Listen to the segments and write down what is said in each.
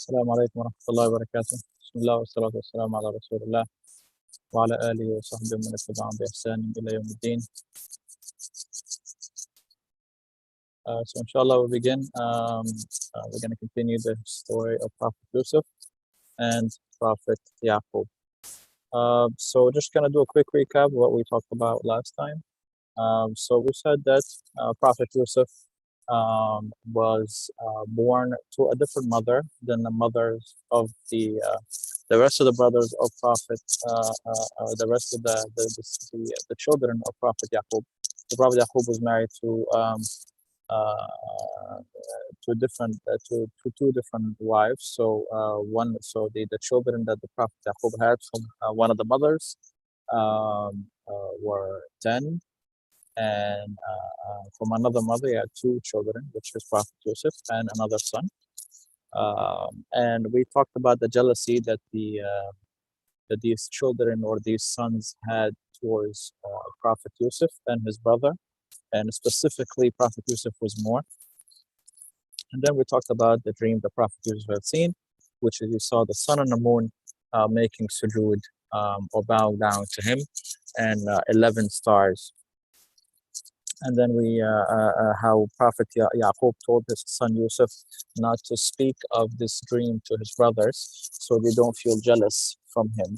السلام عليكم ورحمة الله وبركاته. بسم الله والصلاة والسلام على رسول الله وعلى آله وصحبه ومن اتبعهم بإحسان إلى يوم الدين. So inshallah we begin. We're going to continue the story of Prophet Yusuf and Prophet Yaqub. So just going to do a quick recap of what we talked about last time. So we said that Prophet Yusuf was born to a different mother than the mothers of the rest of the brothers of Prophet, the rest of the children of Prophet Yaqub. The Prophet Yaqub was married uh, to two different wives. So the children that the Prophet Yaqub had from one of the mothers were 10, and from another mother he had two children, which is Prophet Yusuf and another son. And we talked about the jealousy that that these children or these sons had towards Prophet Yusuf and his brother, and specifically Prophet Yusuf was more. And then we talked about the dream that Prophet Yusuf had seen, which is he saw the sun and the moon making sujood or bow down to him, and 11 stars. And then how Prophet Yaqub told his son Yusuf not to speak of this dream to his brothers, so they don't feel jealous from him.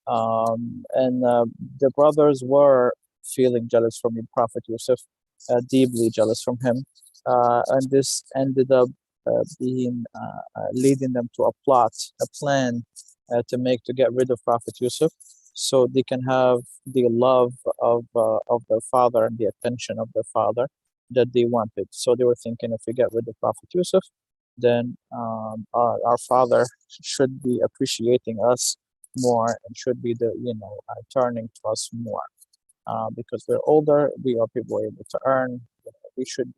And the brothers were feeling jealous from Prophet Yusuf, deeply jealous from him. And this ended up leading them to a plan to get rid of Prophet Yusuf, so they can have the love of their father and the attention of their father that they wanted. So they were thinking, if we get rid of Prophet Yusuf, then our father should be appreciating us more and should be turning to us more, because we're older, we are people able to earn. He should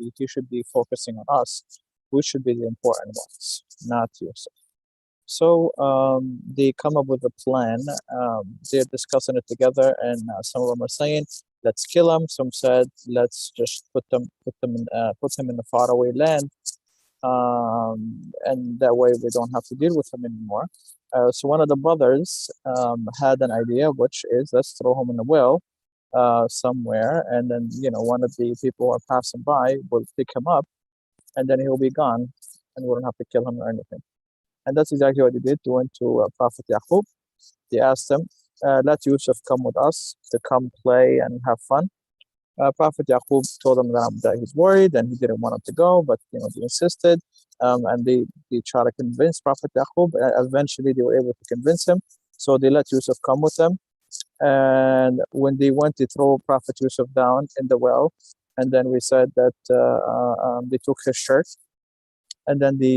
be focusing on us. We should be the important ones, not Yusuf. So they come up with a plan. They're discussing it together, and some of them are saying, "Let's kill him." Some said, "Let's just put him in a faraway land, and that way we don't have to deal with him anymore." So one of the brothers had an idea, which is, let's throw him in a well somewhere, and then one of the people who are passing by will pick him up, and then he'll be gone, and we don't have to kill him or anything. And that's exactly what they did. They went to Prophet Yaqub. They asked him, let Yusuf come with us to come play and have fun. Prophet Yaqub told them that he's worried and he didn't want him to go, but they insisted, and they tried to convince Prophet Yaqub. Eventually, they were able to convince him, so they let Yusuf come with them. And when they went to throw Prophet Yusuf down in the well, and then we said that they took his shirt. And then the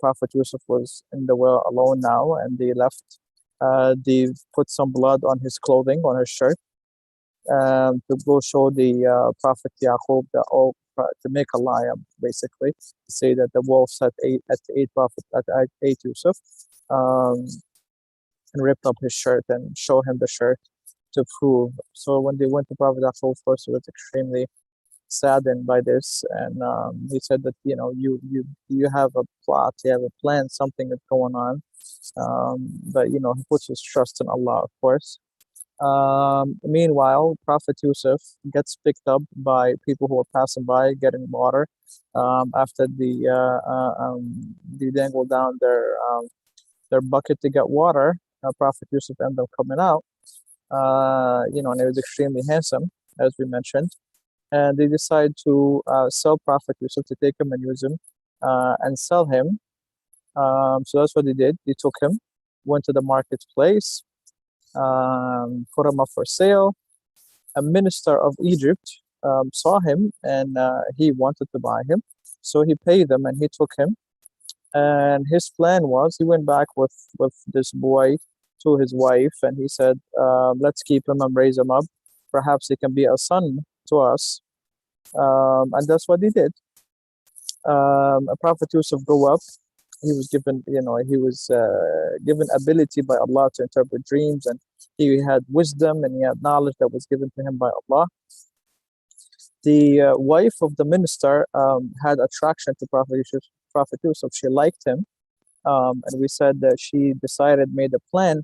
Prophet Yusuf was in the well alone now, and they left. They put some blood on his clothing, on his shirt, to go show the Prophet Yaqub to make a lie, basically, to say that the wolves had ate Yusuf, and ripped up his shirt and show him the shirt to prove. So when they went to Prophet Yaqub, of course, he was extremely saddened by this, and he said that you have a plot, you have a plan, something is going on, but he puts his trust in Allah, of course. Meanwhile, Prophet Yusuf gets picked up by people who are passing by getting water. After they dangle down their bucket to get water, Prophet Yusuf ended up coming out, and he was extremely handsome, as we mentioned. And they decide to sell Prophet Yusuf, to take him and use him, and sell him. So that's what they did. They took him, went to the marketplace, put him up for sale. A minister of Egypt saw him, and he wanted to buy him. So he paid them, and he took him. And his plan was, he went back with this boy to his wife, and he said, let's keep him and raise him up. Perhaps he can be a son to us. And that's what he did. Prophet Yusuf grew up. He was given, given ability by Allah to interpret dreams, and he had wisdom and he had knowledge that was given to him by Allah. The wife of the minister had attraction to Prophet Yusuf. She liked him, And we said that she made a plan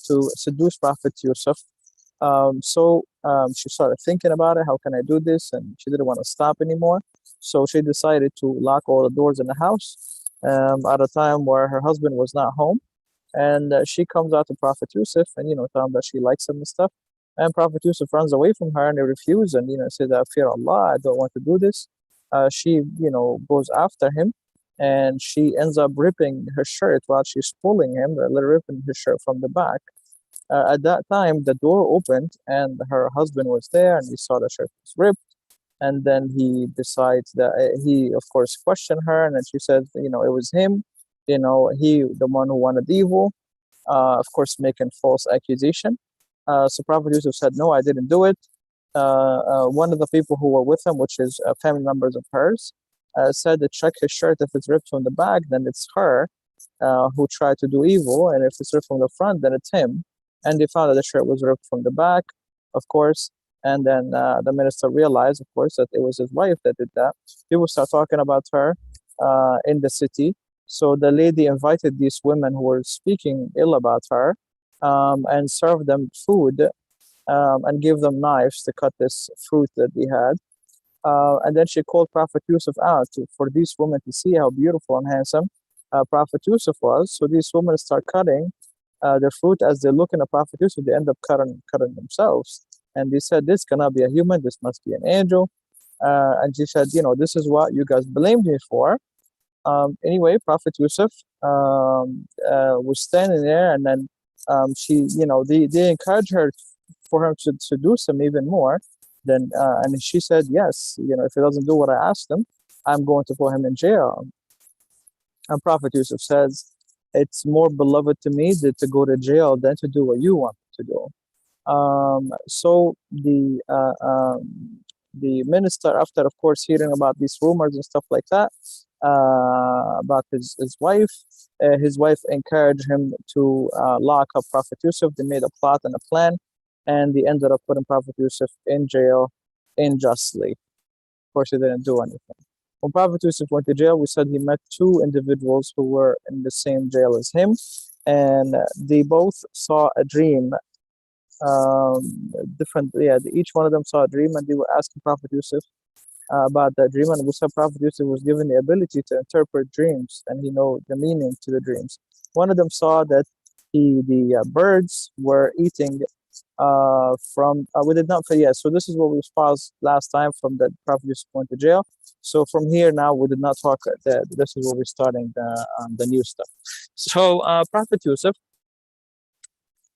to seduce Prophet Yusuf. She started thinking about it. How can I do this? And she didn't want to stop anymore. So she decided to lock all the doors in the house at a time where her husband was not home. And she comes out to Prophet Yusuf and, tell him that she likes him and stuff. And Prophet Yusuf runs away from her and he refuses and, says, I fear Allah, I don't want to do this. She, goes after him and she ends up ripping her shirt while she's pulling him, ripping his shirt from the back. At that time, the door opened and her husband was there and he saw the shirt was ripped. And then he decides that he, of course, questioned her. And then she said, it was him, the one who wanted evil, of course, making false accusation. So Prophet Yusuf said, no, I didn't do it. One of the people who were with him, which is family members of hers, said to check his shirt. If it's ripped from the back, then it's her who tried to do evil. And if it's ripped from the front, then it's him. And they found that the shirt was ripped from the back, of course. And then the minister realized, of course, that it was his wife that did that. People start talking about her in the city. So the lady invited these women who were speaking ill about her and served them food and gave them knives to cut this fruit that they had. And then she called Prophet Yusuf out for these women to see how beautiful and handsome Prophet Yusuf was. So these women start cutting their fruit. As they're looking at Prophet Yusuf, they end up cutting themselves. And they said, this cannot be a human, this must be an angel. And she said, this is what you guys blamed me for. Anyway, Prophet Yusuf was standing there, and then she, they encouraged her for him to seduce him even more. Then, and she said, yes, if he doesn't do what I asked him, I'm going to put him in jail. And Prophet Yusuf says, it's more beloved to me to go to jail than to do what you want to do. So the minister, after of course hearing about these rumors and stuff like that about his wife encouraged him to lock up Prophet Yusuf. They made a plot and a plan, and they ended up putting Prophet Yusuf in jail unjustly. Of course, he didn't do anything. When Prophet Yusuf went to jail, we said he met two individuals who were in the same jail as him, and they both saw a dream. Each one of them saw a dream, and they were asking Prophet Yusuf about that dream. And we said Prophet Yusuf was given the ability to interpret dreams, and he know the meaning to the dreams. One of them saw that the birds were eating from we did not say yes. So this is what we paused last time from the Prophet Yusuf went to jail. So from here now we did not talk. This is where we're starting the new stuff. So Prophet Yusuf,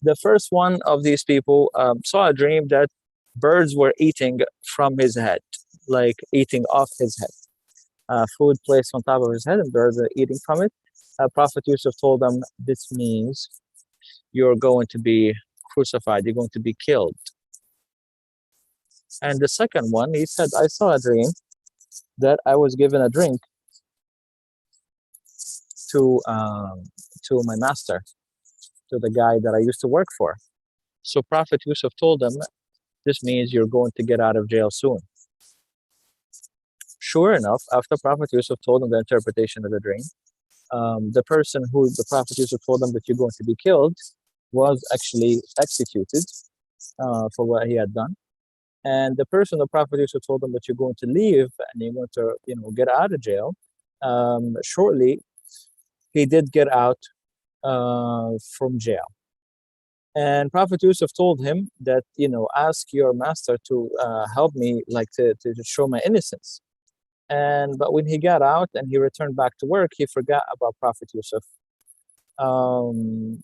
the first one of these people saw a dream that birds were eating from his head, like eating off his head. Food placed on top of his head and birds are eating from it. Prophet Yusuf told them, this means you're going to be crucified, you're going to be killed. And the second one, he said, I saw a dream that I was given a drink to my master, to the guy that I used to work for. So Prophet Yusuf told them, this means you're going to get out of jail soon. Sure enough, after Prophet Yusuf told them the interpretation of the dream, the person who the Prophet Yusuf told them that you're going to be killed was actually executed for what he had done. And the person the Prophet Yusuf told them that you're going to leave and you're going to get out of jail, shortly he did get out from jail. And Prophet Yusuf told him that, ask your master to help me, like to show my innocence. But when he got out and he returned back to work, he forgot about Prophet Yusuf. And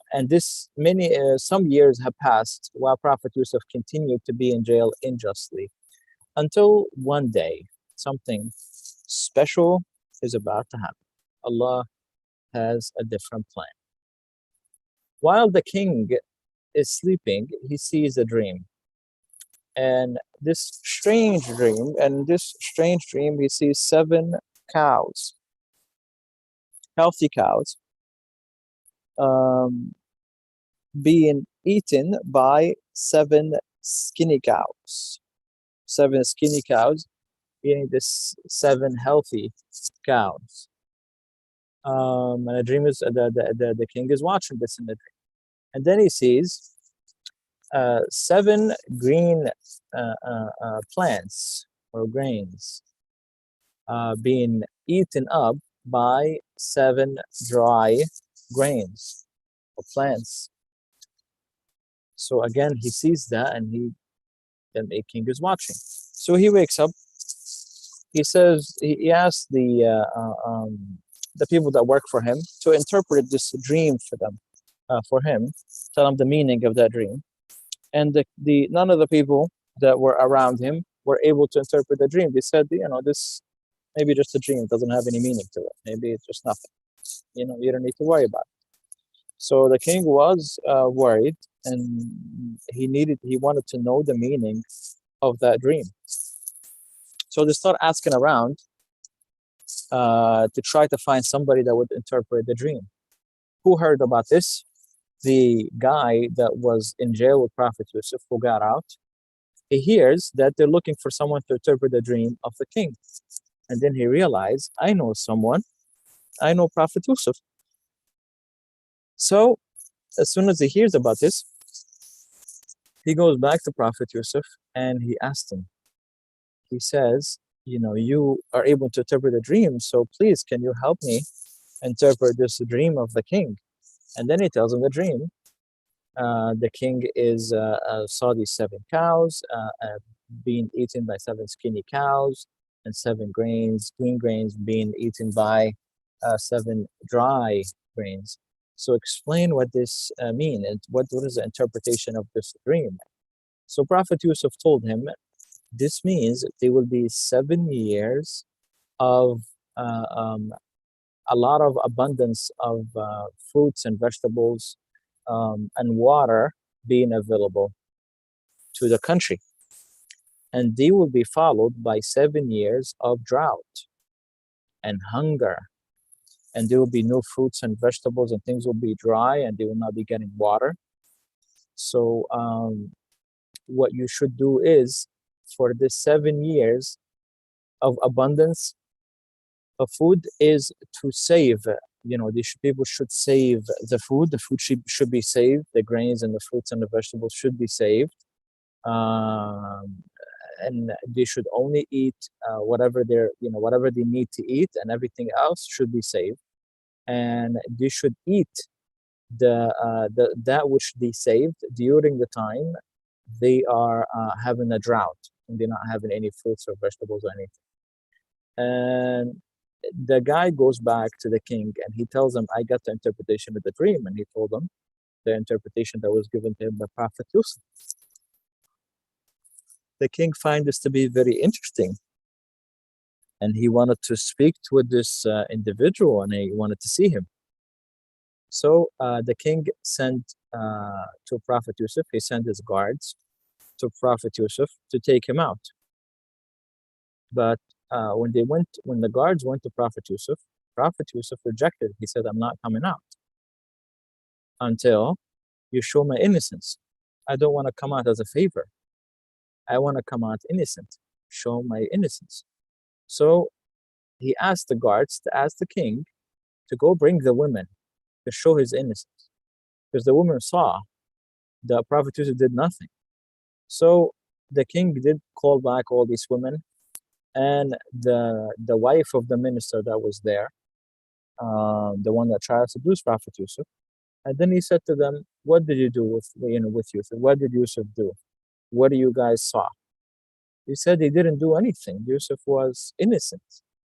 some years have passed while Prophet Yusuf continued to be in jail unjustly, until one day something special is about to happen. Allah has a different plan. While the king is sleeping, he sees a dream. And this strange dream, he sees 7 cows, healthy cows, being eaten by 7 skinny cows. 7 skinny cows eating this 7 healthy cows. And the dream is the king is watching this in the dream, and then he sees seven green plants or grains being eaten up by seven dry grains or plants. So again, he sees that, and the king is watching. So he wakes up. He says he asks the people that work for him to interpret this dream for them, for him, tell him the meaning of that dream. And the none of the people that were around him were able to interpret the dream. They said, this maybe just a dream, doesn't have any meaning to it. Maybe it's just nothing. You don't need to worry about it. So the king was worried, and he wanted to know the meaning of that dream. So they start asking around to try to find somebody that would interpret the dream. Who heard about this? The guy that was in jail with Prophet Yusuf, who got out, he hears that they're looking for someone to interpret the dream of the king. And then he realized, I know someone. I know Prophet Yusuf. So as soon as he hears about this, he goes back to Prophet Yusuf and he asked him. He says, you are able to interpret the dream, so please, can you help me interpret this dream of the king? And then he tells him the dream. The king saw these seven cows being eaten by seven skinny cows, and seven green grains being eaten by seven dry grains. So explain what this means, and what is the interpretation of this dream? So Prophet Yusuf told him, this means there will be 7 years of a lot of abundance of fruits and vegetables and water being available to the country. And they will be followed by 7 years of drought and hunger. And there will be no fruits and vegetables, and things will be dry, and they will not be getting water. So what you should do is, for this 7 years of abundance of food, is to save. People should save the food. The food should be saved. The grains and the fruits and the vegetables should be saved. And they should only eat whatever they need to eat, and everything else should be saved. And they should eat that which they saved during the time they are having a drought, and they're not having any fruits or vegetables or anything. And the guy goes back to the king and he tells him, I got the interpretation of the dream. And he told him the interpretation that was given to him by Prophet Yusuf. The king found this to be very interesting, and he wanted to speak with this individual, and he wanted to see him. So the king sent to Prophet Yusuf, he sent his guards to Prophet Yusuf to take him out. But when the guards went to Prophet Yusuf rejected. He said, I'm not coming out until you show my innocence. I don't want to come out as a favor. I want to come out innocent. Show my innocence. So he asked the guards to ask the king to go bring the women to show his innocence. Because the woman saw that Prophet Yusuf did nothing. So the king did call back all these women, and the wife of the minister that was there, the one that tried to seduce Prophet Yusuf, and then he said to them, what did you do with Yusuf? What did Yusuf do? What do you guys saw? He said he didn't do anything. Yusuf was innocent.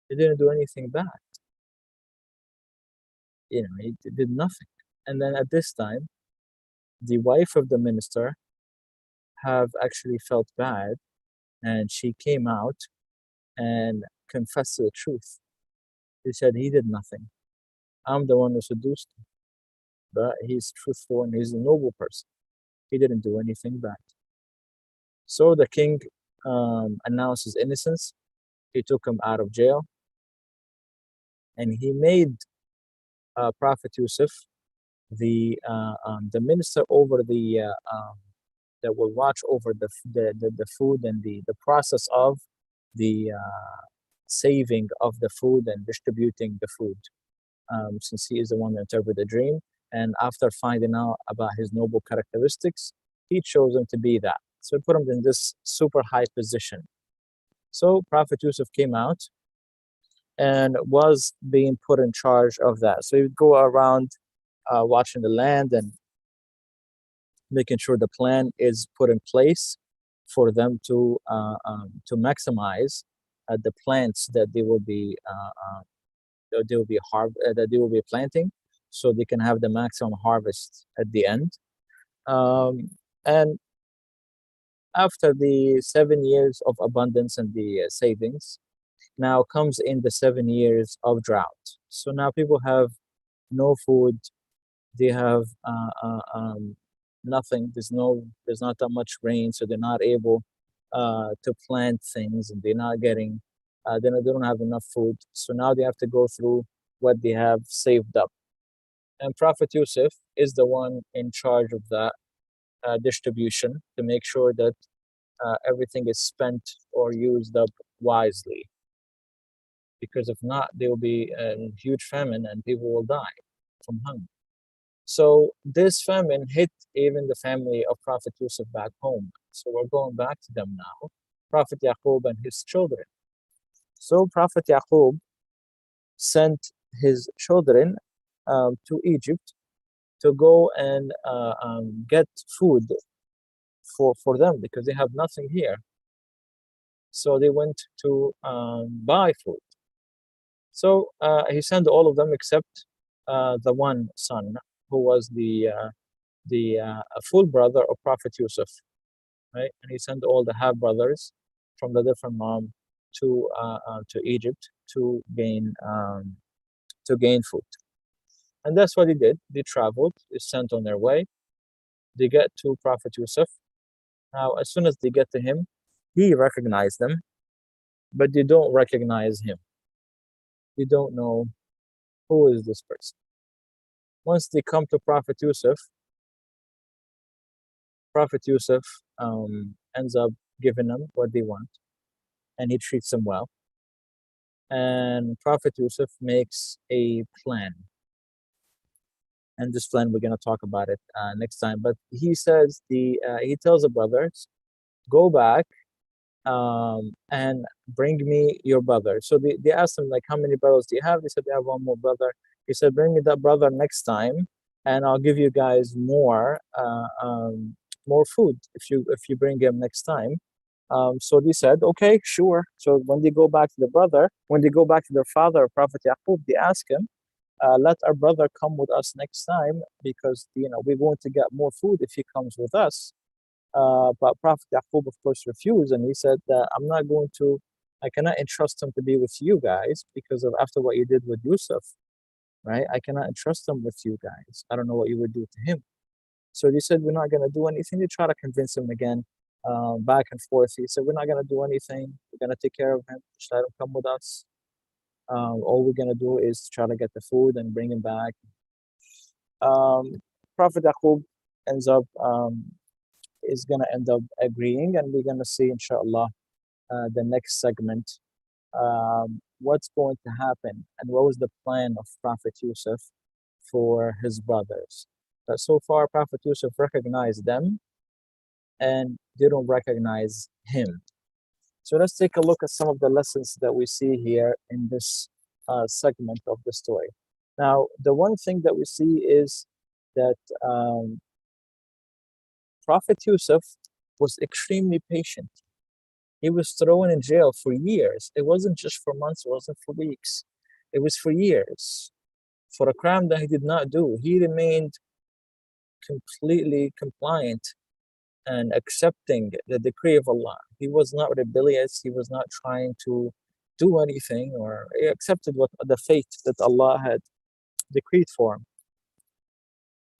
He didn't do anything bad. He did nothing. And then at this time, the wife of the minister have actually felt bad, and she came out and confessed the truth. He said he did nothing. I'm the one who seduced him. But he's truthful and he's a noble person. He didn't do anything bad. So the king announced his innocence. He took him out of jail, and he made Prophet Yusuf the minister over that will watch over the food and the process of the saving of the food and distributing the food. since he is the one who interpreted the dream. And after finding out about his noble characteristics, he chose him to be that. So he put him in this super high position. So Prophet Yusuf came out and was being put in charge of that. So he would go around watching the land and making sure the plan is put in place for them to maximize the plants that they will be that they will be planting, so they can have the maximum harvest at the end. And after the 7 years of abundance and the savings, now comes in the 7 years of drought. So now people have no food. They have nothing. There's not that much rain, so they're not able to plant things, and they're not getting. They don't have enough food. So now they have to go through what they have saved up. And Prophet Yusuf is the one in charge of that distribution to make sure that everything is spent or used up wisely. Because if not, there will be a huge famine and people will die from hunger. So this famine hit even the family of Prophet Yusuf back home. So we're going back to them now, Prophet Yaqub and his children. So Prophet Yaqub sent his children to Egypt to go and get food for them because they have nothing here. So they went to buy food. So he sent all of them except the one son who was the full brother of Prophet Yusuf, right? And he sent all the half brothers from the different mom to Egypt to gain food. And that's what they did. They traveled, they sent on their way. They get to Prophet Yusuf. Now, as soon as they get to him, he recognized them, but they don't recognize him. They don't know who is this person. Once they come to Prophet Yusuf ends up giving them what they want, and he treats them well. And Prophet Yusuf makes a plan. And this plan, we're going to talk about it next time. But he says he tells the brothers, go back and bring me your brother. So they asked him, like, how many brothers do you have? They said, they have one more brother. He said, bring me that brother next time, and I'll give you guys more food if you bring him next time. So they said, okay, sure. So when they go back to their father, Prophet Yaqub, they ask him, let our brother come with us next time because we're going to get more food if he comes with us. But Prophet Yaqub, of course, refused, and he said that I cannot entrust him to be with you guys because of after what you did with Yusuf, right? I cannot entrust him with you guys. I don't know what you would do to him. So they said, we're not going to do anything. They try to convince him again, back and forth. He said, we're not going to do anything. We're going to take care of him. Just let him come with us. All we're going to do is try to get the food and bring him back. Prophet Yaqub is going to end up agreeing, and we're going to see, inshallah, the next segment, what's going to happen and what was the plan of Prophet Yusuf for his brothers. But so far, Prophet Yusuf recognized them and they don't recognize him. So let's take a look at some of the lessons that we see here in this segment of the story. Now, the one thing that we see is that Prophet Yusuf was extremely patient. He was thrown in jail for years. It wasn't just for months, it wasn't for weeks. It was for years. For a crime that he did not do, he remained completely compliant and accepting the decree of Allah. He was not rebellious. He was not trying to do anything, or he accepted what the fate that Allah had decreed for him.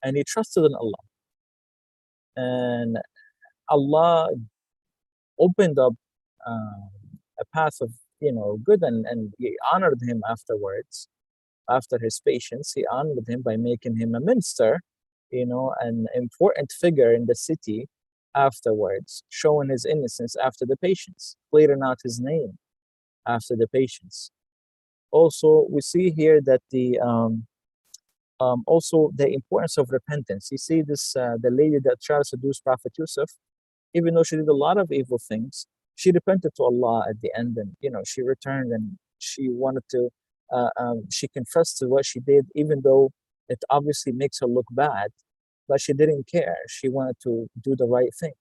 And he trusted in Allah. And Allah opened up a path of good, and he honored him afterwards. After his patience, he honored him by making him a minister, an important figure in the city afterwards, showing his innocence after the patience, clearing out his name after the patience. Also, we see here that also the importance of repentance. You see this the lady that tried to seduce Prophet Yusuf, even though she did a lot of evil things, she repented to Allah at the end, and she returned and she wanted to. She confessed to what she did, even though it obviously makes her look bad, but she didn't care. She wanted to do the right thing.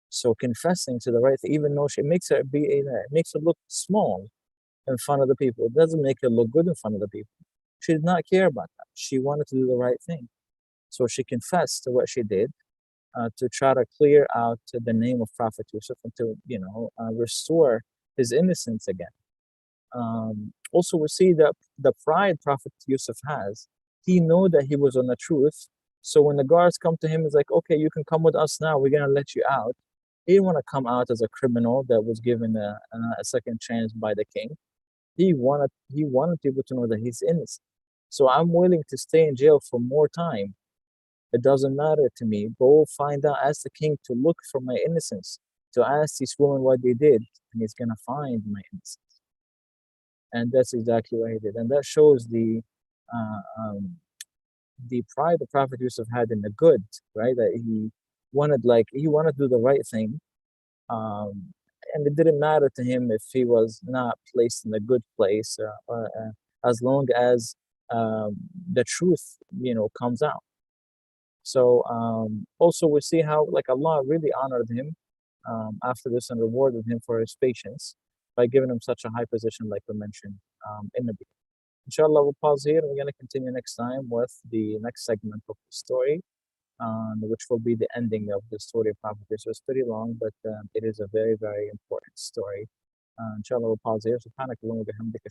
So confessing to the right thing, even though she makes her it makes her look small in front of the people. It doesn't make her look good in front of the people. She did not care about that. She wanted to do the right thing. So she confessed to what she did to try to clear out the name of Prophet Yusuf and to, restore his innocence again. Also, we see that the pride Prophet Yusuf has, he know that he was on the truth. So when the guards come to him, he's like, okay, you can come with us now. We're going to let you out. He didn't want to come out as a criminal that was given a second chance by the king. He wanted people to know that he's innocent. So I'm willing to stay in jail for more time. It doesn't matter to me. Go find out, ask the king to look for my innocence, to ask these women what they did, and he's gonna find my innocence. And that's exactly what he did. And that shows uh, um, the pride the Prophet Yusuf had in the good, right? That he wanted to do the right thing, and it didn't matter to him if he was not placed in a good place, as long as the truth, comes out. So also we see how like Allah really honored him after this and rewarded him for his patience by giving him such a high position, like we mentioned in the beginning. Inshallah, we'll pause here and we're going to continue next time with the next segment of the story, which will be the ending of the story of Prophet Yusuf. It's pretty long, but it is a very, very important story. Inshallah, we'll pause here. سبحانك اللهم وبحمدك